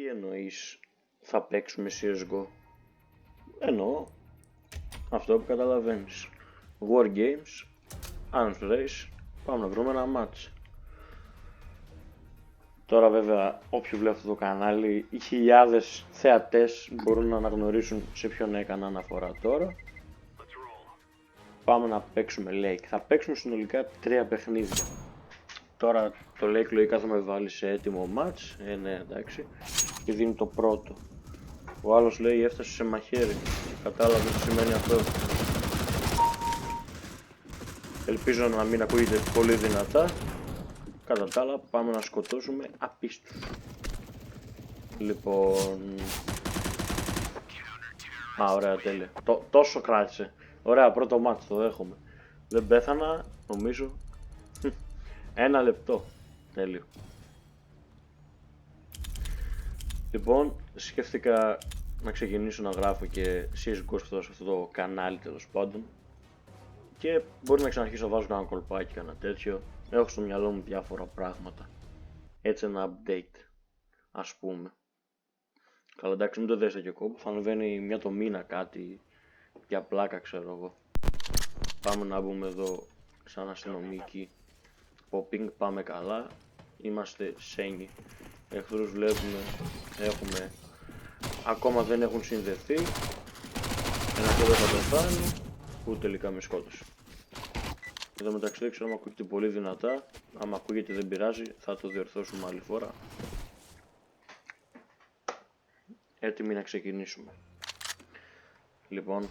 Τι εννοείς θα παίξουμε CSGO? Εννοώ αυτό που καταλαβαίνεις. War Games, Arms Race, πάμε να βρούμε ένα match. Τώρα βέβαια όποιοι βλέπουν αυτό το κανάλι, οι χιλιάδες θεατές μπορούν να αναγνωρίσουν σε ποιον έκανα αναφορά τώρα. Πάμε να παίξουμε Lake. Θα παίξουμε συνολικά 3 παιχνίδια. Τώρα το Lake λογικά θα με βάλει σε έτοιμο match. Ναι, εντάξει. Και δίνει το πρώτο. Ο άλλος λέει έφτασε σε μαχαίρι. Κατάλαβε τι σημαίνει αυτό. Ελπίζω να μην ακούγεται πολύ δυνατά. Κατά τα άλλα πάμε να σκοτώσουμε απίστους. Λοιπόν... ωραία, τέλεια. Τόσο κράτησε. Ωραία, πρώτο μάτς, το δέχομαι. Δεν πέθανα, νομίζω. 1 λεπτό. Τέλειο. Λοιπόν, σκέφτηκα να ξεκινήσω να γράφω και CSGO σε αυτό το κανάλι, τέλος πάντων. Και μπορεί να ξαναρχίσω να βάζω ένα κολπάκι, κανένα τέτοιο. Έχω στο μυαλό μου διάφορα πράγματα. Έτσι ένα update, ας πούμε. Καλά, εντάξει, μην το δέσετε και κόμπο. Θα ανεβαίνει μια το μήνα κάτι για πλάκα, ξέρω εγώ. Πάμε να μπούμε εδώ σαν αστυνομικοί. Popping, πάμε καλά. Είμαστε σένοι. Εχθρούς βλέπουμε, έχουμε. Ακόμα δεν έχουν συνδεθεί. Ένα και δεν θα πεθάνει. Που τελικά με σκότωσε. Εδώ μεταξύ δεν ξέρω αν ακούγεται πολύ δυνατά. Άμα ακούγεται δεν πειράζει, θα το διορθώσουμε άλλη φορά. Έτοιμοι να ξεκινήσουμε. Λοιπόν.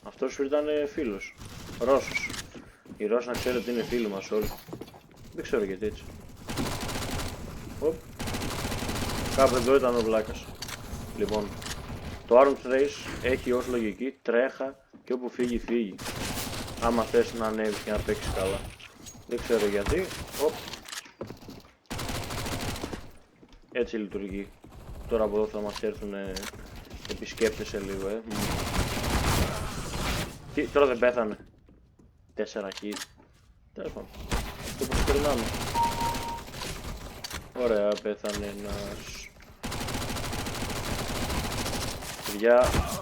Αυτός ήταν φίλος. Ρώσος. Οι Ρώσοι να ξέρετε είναι φίλοι μας όλοι. Δεν ξέρω γιατί έτσι. Κάπου εδώ ήταν ο βλάκας. Λοιπόν. Το Arms Race έχει ως λογική τρέχα και όπου φύγει φύγει. Άμα θες να ανέβεις και να παίξεις καλά. Δεν ξέρω γιατί. Έτσι λειτουργεί. Τώρα από εδώ θα μας έρθουν επισκέπτες σε λίγο. Τι, τώρα δεν πέθανε. 4 hit. Τέλος πάντων. Το προσπερνάμε. Ωραία, πέθανε ένας. Παιδιά,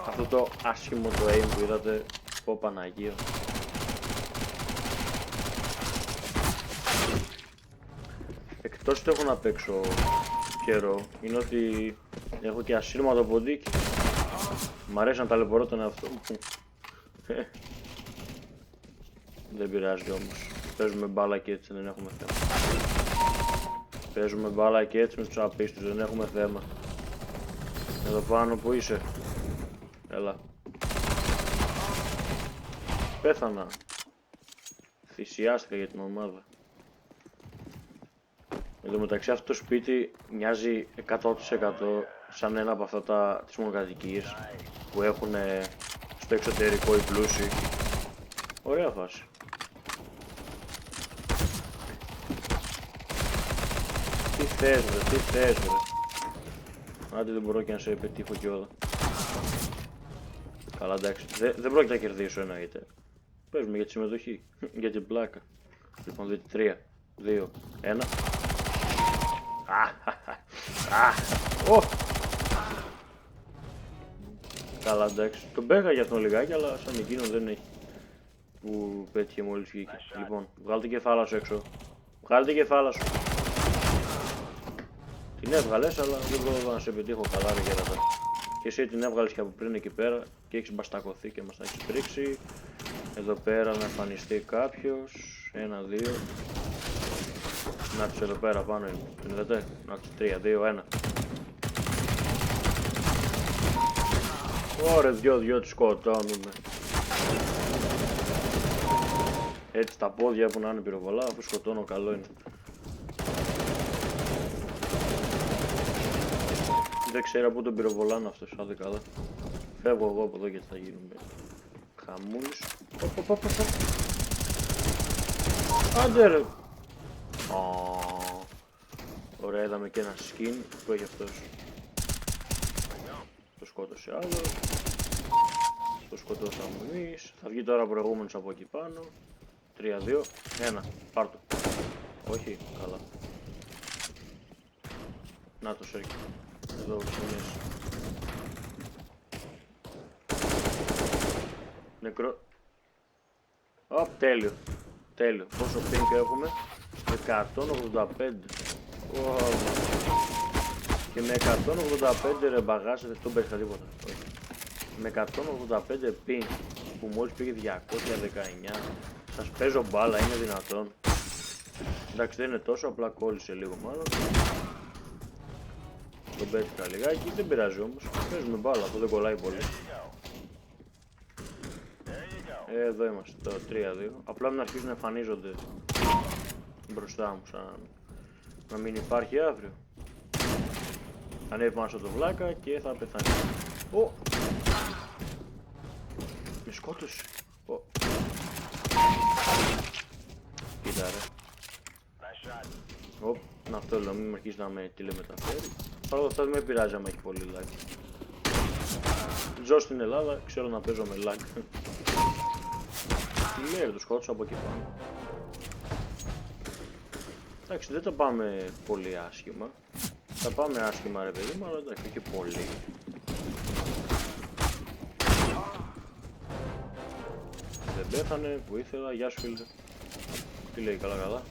αυτό το άσχημο το aim που είδατε, πω Παναγία. Εκτός ότι έχω να παίξω καιρό, είναι ότι έχω και ασύρματο ποντίκι. Μ' αρέσει να ταλαιπωρώ τον εαυτό μου. Δεν πειράζει όμως. Παίζουμε μπάλα και έτσι, δεν έχουμε θέμα. Παίζουμε μπάλα και έτσι με τους απίστους, δεν έχουμε θέμα. Εδώ πάνω που είσαι. Έλα. Πέθανα. Θυσιάστηκα για την ομάδα. Εδώ μεταξύ αυτό το σπίτι μοιάζει 100% σαν ένα από αυτά τις μονοκατοικίες που έχουν στο εξωτερικό οι πλούσιοι. Ωραία φάση. Τι θες ρε, τι θες ρε. Άντε δεν μπορώ και να σε πετύχω κιόλα. Καλά εντάξει, δεν πρόκειται να κερδίσω εννοείται. Παίζουμε για τη συμμετοχή, για την πλάκα. Λοιπόν δείτε 3, 2, 1. Καλά εντάξει, τον πέγα για αυτόν λιγάκι αλλά σαν εκείνον δεν έχει. Που πέτυχε μόλις βγήκε. Λοιπόν, βγάλε την κεφάλα σου έξω. Βγάλε την κεφάλα σου. Την έβγαλες αλλά δεν μπορώ να σε πετύχω καλά ρε γέρατα. Και εσύ την έβγαλες και από πριν εκεί πέρα και έχεις μπαστακωθεί και μας τα έχεις πρίξει. Εδώ πέρα να εμφανιστεί κάποιος. 1, 2. Να τους εδώ πέρα πάνω είναι. Την είδατε. Να τους 3, 2, 1. Ωραία, δυο τους σκοτώνουμε. Έτσι τα πόδια που να είναι πυροβολά, αφού σκοτώνω καλό είναι. Δεν ξέρω πού τον πυροβολάνε αυτός, άντε καλά. Φεύγω εγώ από εδώ γιατί θα γίνουμε χαμούλης. Άντε ρε. Ωραία, είδαμε και ένα skin που έχει αυτός. Το σκότωσε άλλο. Το σκοτώσαμε εμείς. Θα βγει τώρα προηγούμενος από εκεί πάνω. 3, 2, 1. Πάρ' το. Όχι, καλά. Να το σέρκι. Εδώ ξυνές. Νεκρό. Ωπ, τέλειο. Τέλειο. Πόσο ping έχουμε? 185. Wow. Και με 185 ρε μπαγάζε, δεν τον πέτυχα τίποτα. Όχι. Με 185 ping που μόλις πήγε 219. Σας παίζω μπάλα, είναι δυνατόν? Εντάξει, δεν είναι τόσο, απλά κόλλησε λίγο μάλλον. Τον πέτυχα λιγάκι, δεν πειράζει όμως. Παίζουμε μπάλα, αυτό δεν κολλάει πολύ. Εδώ είμαστε, το 3-2. Απλά μην αρχίσουν να εμφανίζονται μπροστά μου, σαν να μην υπάρχει αύριο. Ανέβει πάνω στο βλάκα και θα πεθάνει. Ω! Με σκότωσε. Ω! Κοίτα ρε. Ωπ, να αυτό λέω, μην αρχίσει να με τηλεμεταφέρει. Παρ' όλα αυτά δεν με πειράζει άμα έχει πολύ lag. Ζω στην Ελλάδα, ξέρω να παίζω με lag. Τι λέει, το σκότωσα από εκεί πάνω. Εντάξει, δεν τα πάμε πολύ άσχημα. Θα πάμε άσχημα ρε παιδί μου, αλλά εντάξει, όχι πολύ. Δεν πέθανε, που ήθελα, γεια σου φίλε. Τι λέει, καλά καλά.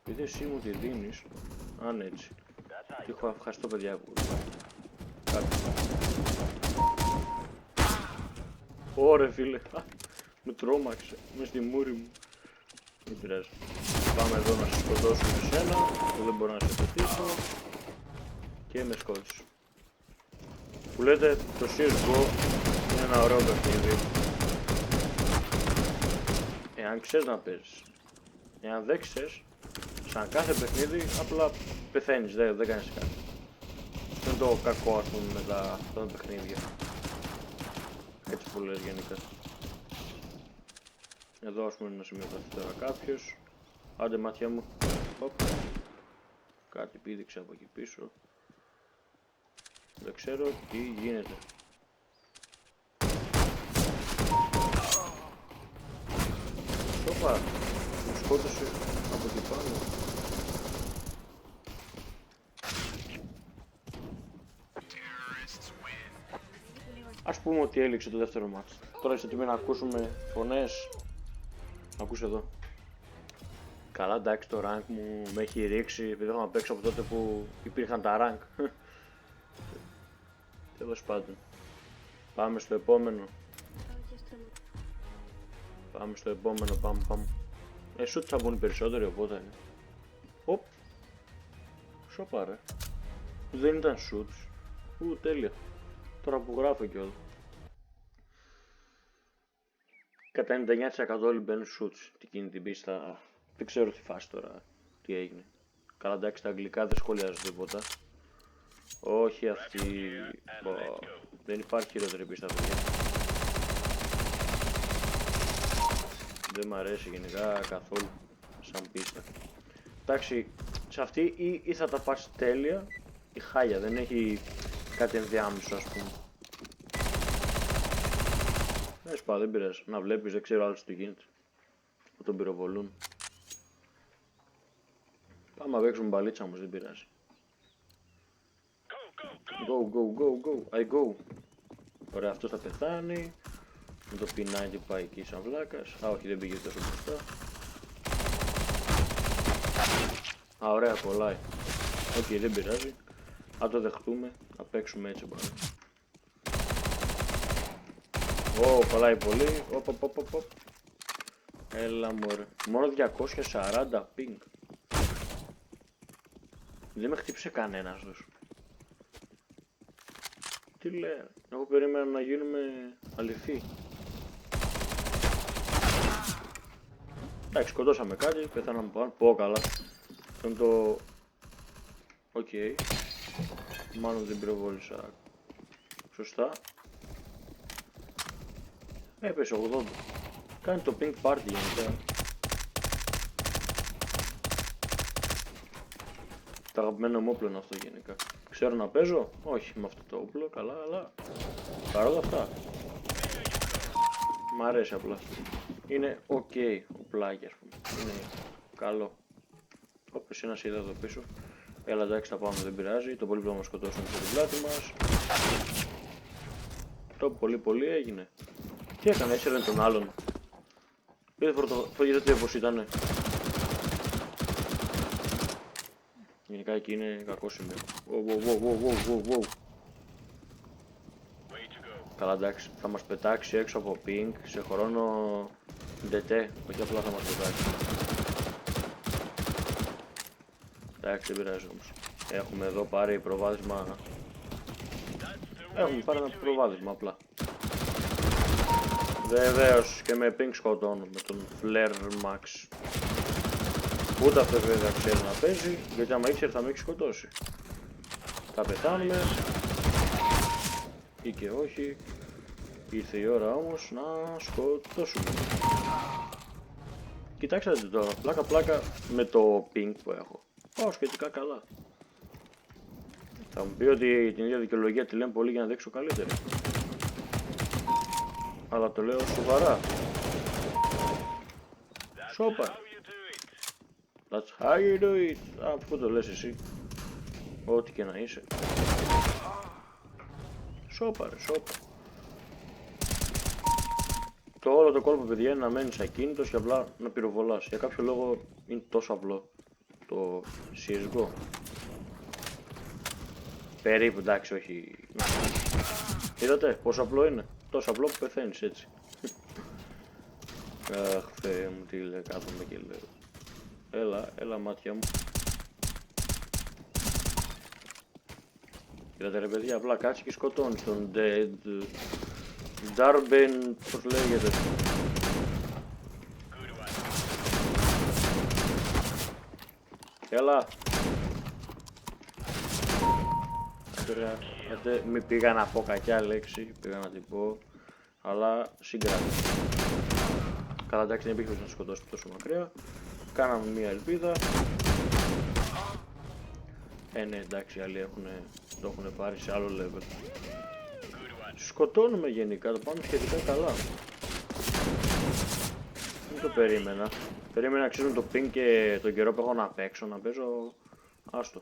Επειδή εσύ μου τη δίνεις, αν έτσι. Τι έχω, ευχαριστώ παιδιά που... Κάτι. Ωρε φίλε, με τρόμαξε, μες στη μούρη μου. Δεν πειράζει. Πάμε εδώ να σε σκοτώσουμε εσένα, που δεν μπορώ να σε πετύχω. Και με σκότωσε. Που λέτε, το CSGO είναι ένα ωραίο παιχνίδι. Εάν ξέρεις να παίζεις. Εάν δεν ξέρεις, σαν κάθε παιχνίδι, απλά πεθαίνεις, δεν κάνεις κάτι. Αυτό είναι το κακό ας πούμε με τα παιχνίδια. Έτσι που λες γενικά. Εδώ ας πούμε να σημειωθεί τώρα κάποιος. Άντε μάτια μου. Οπ. Κάτι πήδηξε από εκεί πίσω. Δεν ξέρω τι γίνεται. Σόπα. Μου σκότωσε από εκεί πάνω. Ας πούμε ότι έληξε το δεύτερο μάτς. Τώρα είστε έτοιμοι να ακούσουμε φωνές. Ακούς εδώ. Καλά εντάξει, το rank μου με έχει ρίξει επειδή έχω να παίξω από τότε που υπήρχαν τα rank. Τέλος πάντων. Πάμε στο επόμενο. Πάμε στο επόμενο, πάμε. Shoot θα μπουν οι περισσότεροι οπότε. Οπ. Σοπα ρε. Δεν ήταν shoots. Τέλεια. Τώρα που γράφω κιόλας. Κατά 99% όλοι μπαίνουν shoots. Τι γίνει την πίστα. Δεν ξέρω τι φάση τώρα. Τι έγινε. Καλά εντάξει, τα αγγλικά δεν σχολιάζω τίποτα. Όχι αυτή. Δεν υπάρχει χειρότερη πίστα παιδιά. Δεν μ' αρέσει γενικά καθόλου σαν πίστα. Εντάξει, σε αυτή ή θα τα πας τέλεια ή χάλια. Δεν έχει κάτι ενδιάμεσο ας πούμε. Δεν πειράζει. Να βλέπεις, δεν ξέρω άλλος τι γίνεται. Που τον πυροβολούν. Πάμε να παίξουμε μπαλίτσα όμως, δεν πειράζει. Go, I go. Ωραία, αυτός θα πεθάνει. Με το P90 πάει εκεί σαν βλάκας. Α, όχι, δεν πήγε τόσο μπροστά. Α, ωραία, κολλάει. Οκ, δεν πειράζει. Αν το δεχτούμε, θα παίξουμε έτσι πάλι. Κολλάει πολύ. Οπ. Έλα μωρέ. Μόνο 240 ping. Δεν με χτύπησε κανένας τους. Τι λέει. Εγώ περίμενα να γίνουμε αληθοί. Εντάξει, σκοτώσαμε κάτι, πεθάναμε πάνω. Πω καλά. Αυτό είναι το... Οκ. Μάλλον δεν πυροβόλησα σωστά. Έπεσε 80. Κάνει το pink party γενικά. Το αγαπημένο μου όπλο είναι αυτό γενικά. Ξέρω να παίζω, όχι με αυτό το όπλο, καλά, αλλά παρόλα αυτά. Μ' αρέσει απλά. Είναι ok ο πλάκι, ας πούμε. Είναι καλό. Όπως ένας είδα εδώ πίσω. Έλα εντάξει, θα πάμε, δεν πειράζει. Το πολύ που θα μας σκοτώσουν στο πλάτη μας. Το πολύ έγινε. Τι έκανε, έσαιρνε τον άλλον. Είδε είδατε πως ήτανε. Γενικά εκεί είναι κακό σημείο. Wow. Καλά εντάξει, θα μας πετάξει έξω από ping σε χρόνο ντετέ, όχι απλά θα μας πετάξει. Εντάξει, δεν πειράζει όμως. Έχουμε εδώ πάρει προβάδισμα. Έχουμε πάρει ένα προβάδισμα απλά. Βεβαίως και με ping σκοτώνω με τον Flare Max. Ούτε αυτός βέβαια ξέρει να παίζει, γιατί άμα ήξερε θα με έχει σκοτώσει. Θα πεθάνουμε. Ή και όχι. Ήρθε η ώρα όμως να σκοτώσουμε. Κοιτάξτε τώρα, πλάκα με το ping που έχω. Πάω σχετικά καλά. Θα μου πει ότι την ίδια δικαιολογία τη λένε πολύ για να δείξω καλύτερη. Αλλά το λέω σοβαρά. Σόπα. That's how you do it. Αυτό το λες εσύ. Ό,τι και να είσαι. Σόπα ρε, σόπα. Το όλο το κόλπο, παιδιά, είναι να μένεις ακίνητος και απλά να πυροβολάς. Για κάποιο λόγο είναι τόσο απλό το CSGO. Περίπου, εντάξει, όχι. Είδατε πόσο απλό είναι. Τόσο απλό που πεθαίνεις έτσι. Αχ, Θεέ μου, τι λέει, κάθομαι και λέω. Έλα μάτια μου. Είδατε ρε παιδιά, απλά κάτσει και σκοτώνεις τον Dead Darben, πώς λέγεται. Έλα. Μη πήγα να πω κακιά λέξη, πήγα να την πω, αλλά συγκράτη. Καλά εντάξει, δεν υπήρχε να σκοτώσει τόσο μακριά. Κάναμε μία ελπίδα. Ναι, εντάξει, οι άλλοι το έχουν πάρει σε άλλο level. Σκοτώνουμε γενικά, το πάμε σχετικά καλά. Δεν το περίμενα. Περίμενα να ξέρουν το ping και τον καιρό που έχω να παίξω, να παίζω. Άστο.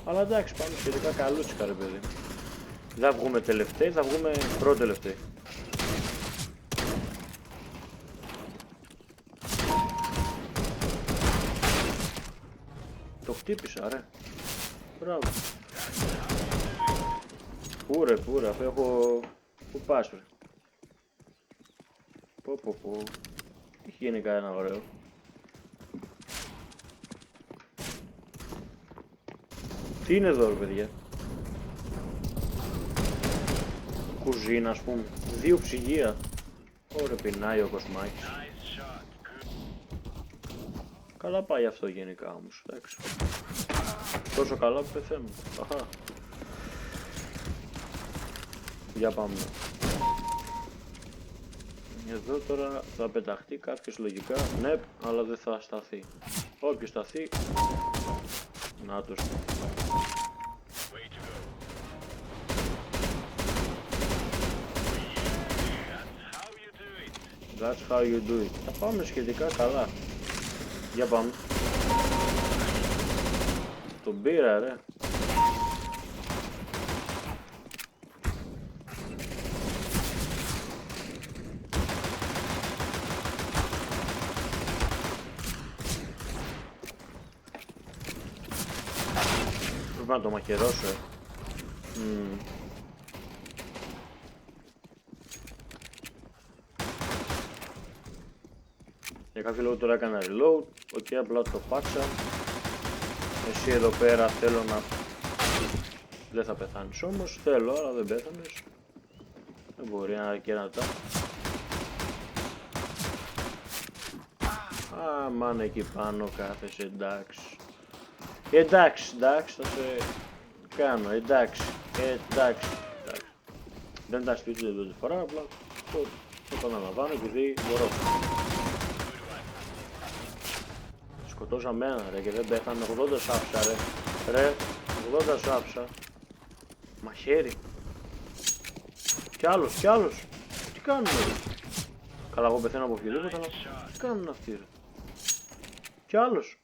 Αλλά εντάξει, πάμε σχετικά καλούτσικα ρε παιδί. Δεν θα βγούμε τελευταίοι, θα βγούμε πρώτο-τελευταίοι. Το χτύπησα ρε. Μπράβο. Πού ρε, αφού έχω... Πού πας ρε. Πω. Έχει γίνει κανένα ωραίο. Τι είναι εδώ ρε παιδιά. Κουζίνα ας πούμε. 2 ψυγεία. Ωραία, πεινάει ο Κοσμάκης. Καλά πάει αυτό γενικά όμως, εντάξει. Τόσο καλά που πεθαίνω. Αχα. Για πάμε. Εδώ τώρα θα πεταχτεί κάποιος λογικά. Ναι, αλλά δεν θα σταθεί. Όποιος σταθεί. Νάτος. That's how you do it. Θα πάμε σχετικά καλά. Για πάμε. Τον πήρα ρε. Πρέπει να το μαχαιρώσω. Για κάποιο λόγο τώρα έκανα reload. Οκ, απλά το πάτσα. Εσύ εδώ πέρα θέλω να... Δεν θα πεθάνεις όμως. Θέλω, αλλά δεν πέθανες. Δεν μπορεί να αρκερατά. Μάνα εκεί πάνω κάθεσαι, εντάξει. Εντάξει, θα σε κάνω, εντάξει. Δεν τα σπίτια την φορά, απλά το επαναλαμβάνω επειδή μπορώ. Σκοτώσαμε ένα ρε και δεν πέθανε. 80 σάψα ρε. 80 σάψα. Μαχαίρι. Κι άλλος, κι άλλος. Τι κάνουνε ρε. Καλά, εγώ πεθαίνω από οποιοδήποτε, αλλά τι κάνουν αυτοί ρε. Κι άλλος.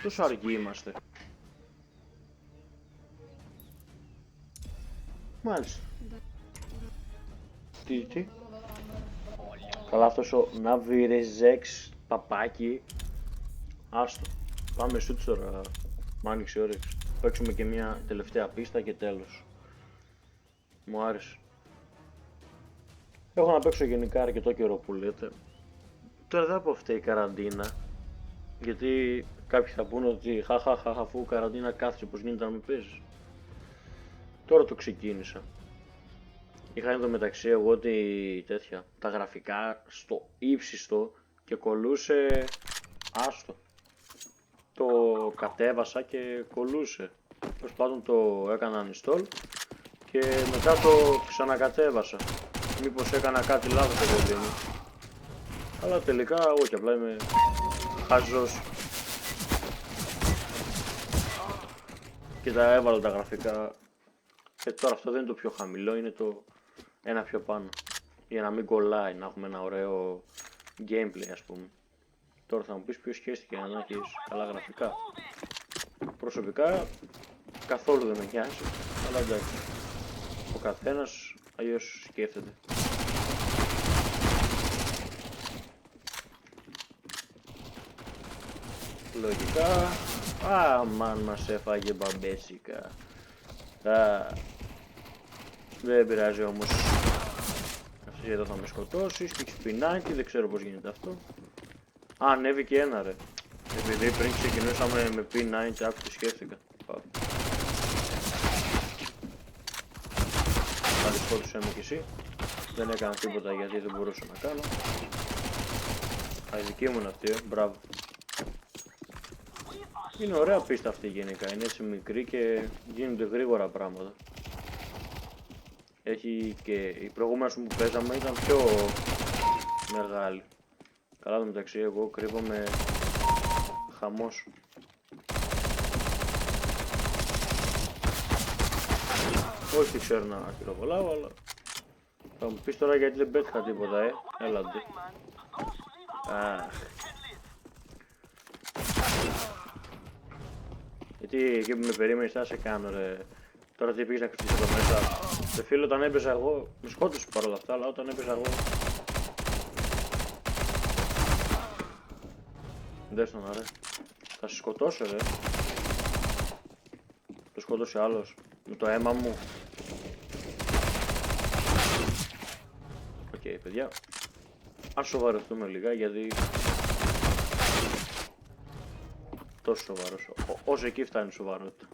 Τόσο αργοί είμαστε. Μάλιστα. Τι. Καλά, αυτός ο Ναβιρεζέξ παπάκι. Άστο. Πάμε σούτς τώρα. Μ' άνοιξε όρεξη. Παίξουμε και μια τελευταία πίστα και τέλος. Μου άρεσε. Έχω να παίξω γενικά αρκετό καιρό που λέτε. Τώρα δεν από αυτή η καραντίνα. Γιατί κάποιοι θα πούνε ότι χαχαχαχα αφού καραντίνα κάθεσαι πως γίνεται να με παίζεις. Τώρα το ξεκίνησα. Είχα εδώ μεταξύ εγώ ότι τέτοια, τα γραφικά στο ύψιστο και κολούσε άστο. Το κατέβασα και κολούσε. Τέλος πάντων το έκανα uninstall και μετά το ξανακατέβασα. Μήπως έκανα κάτι λάθος το παιδί μου. Αλλά τελικά όχι, απλά είμαι χαζός. Και τα έβαλα τα γραφικά. Τώρα αυτό δεν είναι το πιο χαμηλό, είναι το ένα πιο πάνω. Για να μην κολλάει, να έχουμε ένα ωραίο gameplay ας πούμε. Τώρα θα μου πεις ποιος σχέστηκε να έχεις καλά γραφικά. Προσωπικά καθόλου δεν με νοιάζει, αλλά εντάξει. Ο καθένας αλλιώς σκέφτεται. Λογικά, αμάν μας έφαγε μπαμπέσικα. Δεν πειράζει όμως. Αυτή εδώ θα με σκοτώσει, σπίξ πινάκι, δεν ξέρω πως γίνεται αυτό. Ανέβηκε ένα ρε. Επειδή πριν ξεκινούσαμε με P9 άκου τι σκέφτηκα. Πάλι σκότωσέ με κι εσύ. Δεν έκανα τίποτα γιατί δεν μπορούσα να κάνω. Η δική μου είναι αυτή, μπράβο. Είναι ωραία πίστα αυτή γενικά, είναι έτσι μικρή και γίνονται γρήγορα πράγματα. Έχει και οι προηγούμενες που παίζαμε ήταν πιο μεγάλη. Καλά, μεταξύ εγώ κρύβομαι χαμός. Όχι ξέρω να χειροβολάω, αλλά θα μου πεις τώρα γιατί δεν πέτυχα τίποτα, έλαντε. Αχ. Γιατί εκεί που με περίμενες θα σε κάνω ρε. Τώρα τι πήγες να κρυφτείς εδώ μέσα. Σε φίλο όταν έπαιζα εγώ, με σκότωσες παρόλα αυτά, αλλά όταν έπαιζα εγώ. Δες τον ρε. Θα σε σκοτώσω ρε. Το σκότωσε άλλος. Με το αίμα μου. Οκ, παιδιά. Ας σοβαρευτούμε λίγα γιατί τόσο σοβαρός. Όσο εκεί φτάνει σοβαρότητα.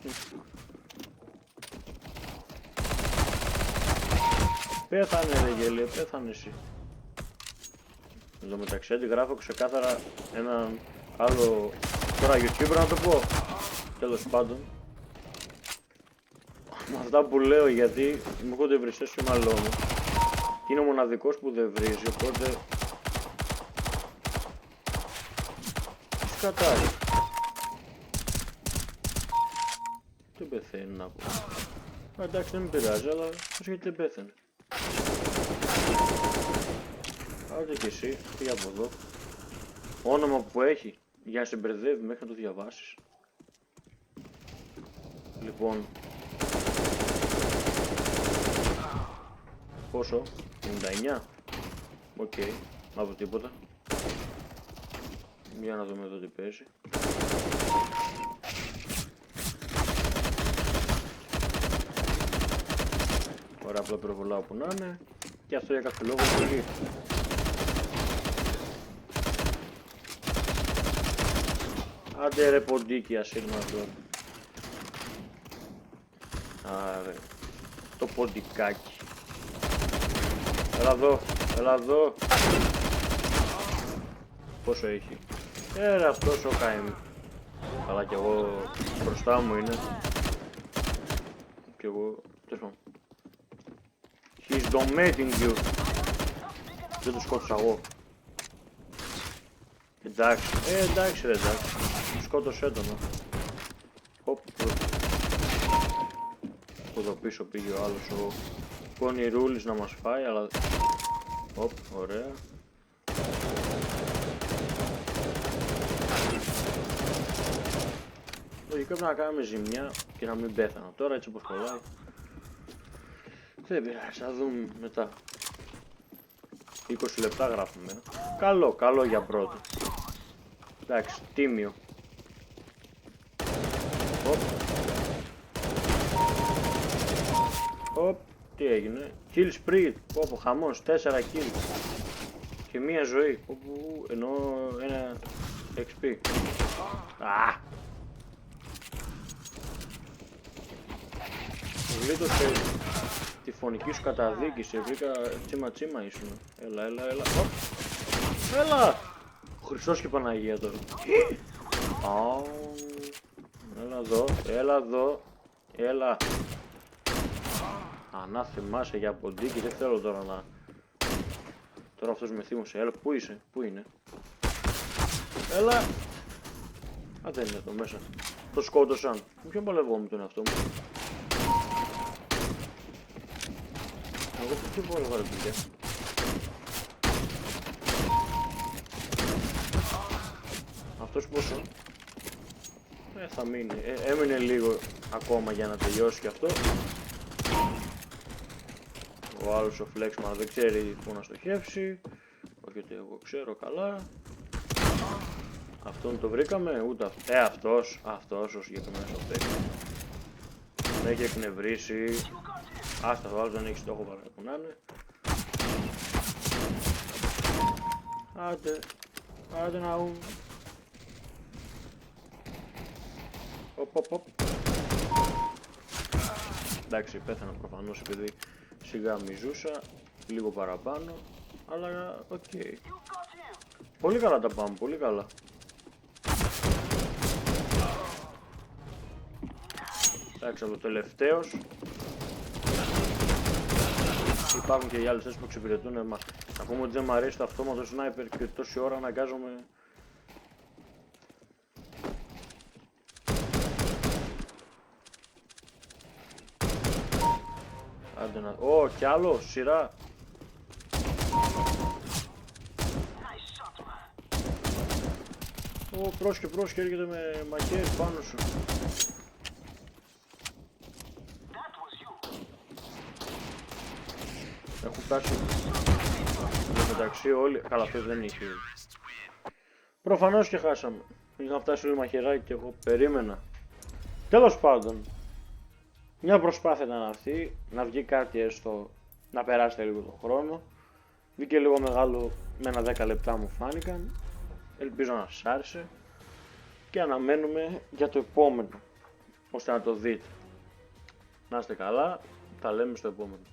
Πέθανε ρε γέλιο, πέθανε εσύ. Εν τω μεταξύ αντιγράφω ξεκάθαρα έναν άλλο τώρα YouTuber να το πω. Τέλος πάντων. Με αυτά που λέω γιατί μου έχουν βρει στο μυαλό μου. Και είναι ο μοναδικός που δεν βρίζει, οπότε σκατάρει. Δεν πεθαίνει να πω. Εντάξει δεν με πειράζει, αλλά πώς γιατί δεν πέθανε. Άντε και εσύ, φύγε από εδώ. Όνομα που έχει, για να σε μπερδεύει μέχρι να το διαβάσεις. Λοιπόν. Πόσο, 99. Οκ, από τίποτα. Για να δούμε εδώ τι παίζει. Ωραία, απλά πυροβολάω που να είναι. Και αυτό για κάποιο λόγο πολύ. Άντε ρε ποντίκι ασύρμα εδώ. Άρε. Το ποντικάκι. Έλα εδώ, έλα εδώ. Πόσο έχει. Ρε αυτός ο Κάιμ. Αλλά κι εγώ μπροστά μου είναι. Κι εγώ τέλος. He's dominating you. Δεν το σκότωσα εγώ. Εντάξει, εντάξει ρε εντάξει. Σκότωσέ τον. Hop. Το εδώ πίσω πήγε ο άλλος ο πονηρούλης να μας φάει, αλλά... Οπ, ωραία. Λογικά πρέπει να κάνουμε ζημιά και να μην πέθανα. Τώρα έτσι όπως κολλάει. Δεν πειράζει, θα δούμε μετά. 20 λεπτά γράφουμε. Καλό για πρώτο. Εντάξει, τίμιο. Οπ, τι έγινε. Kill spree, όπου χαμός, 4 kill. Και μία ζωή, όπου ενώ ένα XP. Γλίτωσε τη φωνική σου καταδίκη, σε βρήκα τσίμα ήσουν. Έλα. Έλα! Χριστός και Παναγία τώρα. Έλα εδώ. Ανάθεμά σε για ποντίκι, δεν θέλω τώρα να... Τώρα αυτός με θύμωσε. Έλα, πού είναι. Έλα! Α, δεν είναι εδώ μέσα. Το σκότωσαν. Με ποιον παλευόμουν τον εαυτό μου. Εγώ τι παλεύω ρε παιδιά. Αυτός πόσο. Θα μείνει. Έμεινε λίγο ακόμα για να τελειώσει και αυτό. Ο άλλος ο Flexman δεν ξέρει πού να στοχεύσει. Όχι ότι εγώ ξέρω καλά. Αυτόν το βρήκαμε, ούτε αυτό. Αυτός ο συγκεκριμένος ο παίκτης. Με έχει εκνευρίσει. Άστα, ο άλλος δεν έχει στόχο παρά που να είναι. Άντε να ου. Οπ. Εντάξει, πέθανα προφανώς επειδή σιγά μιζούσα, λίγο παραπάνω, αλλά οκ. Πολύ καλά τα πάμε, πολύ καλά. Εντάξει, από το τελευταίος. Υπάρχουν και οι άλλες θέσεις που εξυπηρετούν. Να πούμε ότι δεν μου αρέσει το αυτόματο σνάιπερ και τόση ώρα αναγκάζομαι. Άντε να... Ω, κι άλλο, σειρά. Ω, πρόσχε, έρχεται με μαχαίρι πάνω σου. Έχουν φτάσει μεταξύ όλοι. Καλά, αυτός δεν είχε. Προφανώς και χάσαμε. Είχαν φτάσει όλοι μαχαιράκι και εγώ περίμενα. Τέλος πάντων, μια προσπάθεια ήταν αυτή, να βγει κάτι έστω, να περάσετε λίγο τον χρόνο. Βγήκε λίγο μεγάλο, με ένα 10 λεπτά μου φάνηκαν. Ελπίζω να σας άρεσε. Και αναμένουμε για το επόμενο, ώστε να το δείτε. Να είστε καλά, τα λέμε στο επόμενο.